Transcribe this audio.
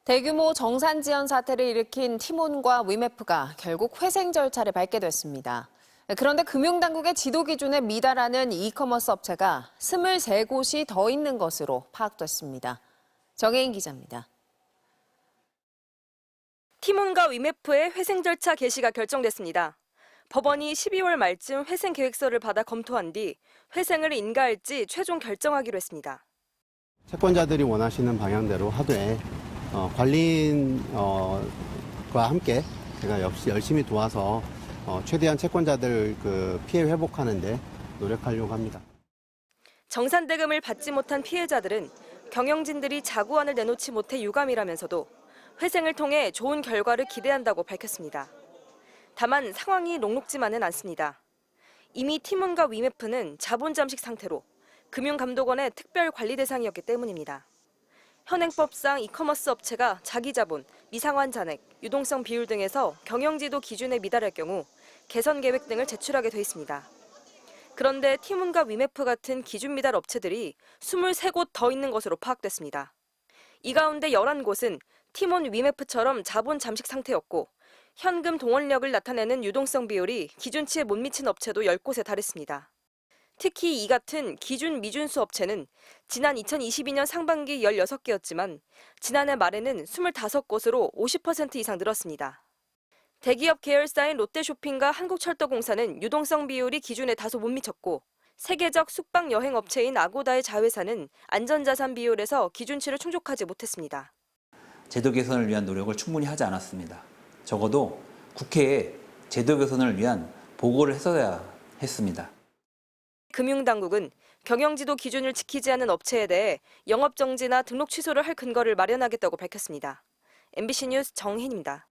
대규모 정산 지연 사태를 일으킨 티몬과 위메프가 결국 회생 절차를 밟게 됐습니다. 그런데 금융당국의 지도 기준에 미달하는 이커머스 업체가 23곳이 더 있는 것으로 파악됐습니다. 정혜인 기자입니다. 티몬과 위메프의 회생 절차 개시가 결정됐습니다. 법원이 12월 말쯤 회생 계획서를 받아 검토한 뒤 회생을 인가할지 최종 결정하기로 했습니다. 채권자들이 원하시는 방향대로 하되 관리인과 함께 제가 역시 열심히 도와서 최대한 채권자들 피해 회복하는 데 노력하려고 합니다. 정산대금을 받지 못한 피해자들은 경영진들이 자구안을 내놓지 못해 유감이라면서도 회생을 통해 좋은 결과를 기대한다고 밝혔습니다. 다만 상황이 녹록지만은 않습니다. 이미 티몬과 위메프는 자본 잠식 상태로 금융감독원의 특별 관리 대상이었기 때문입니다. 현행법상 이커머스 업체가 자기 자본, 미상환 잔액, 유동성 비율 등에서 경영지도 기준에 미달할 경우 개선 계획 등을 제출하게 돼 있습니다. 그런데 티몬과 위메프 같은 기준 미달 업체들이 23곳 더 있는 것으로 파악됐습니다. 이 가운데 11곳은 티몬 위메프처럼 자본 잠식 상태였고 현금 동원력을 나타내는 유동성 비율이 기준치에 못 미친 업체도 10곳에 달했습니다. 특히 이 같은 기준 미준수 업체는 지난 2022년 상반기 16개였지만 지난해 말에는 25곳으로 50% 이상 늘었습니다. 대기업 계열사인 롯데쇼핑과 한국철도공사는 유동성 비율이 기준에 다소 못 미쳤고 세계적 숙박 여행 업체인 아고다의 자회사는 안전자산 비율에서 기준치를 충족하지 못했습니다. 제도 개선을 위한 노력을 충분히 하지 않았습니다. 적어도 국회에 제도 개선을 위한 보고를 했어야 했습니다. 금융당국은 경영지도 기준을 지키지 않은 업체에 대해 영업정지나 등록 취소를 할 근거를 마련하겠다고 밝혔습니다. MBC 뉴스 정혜인입니다.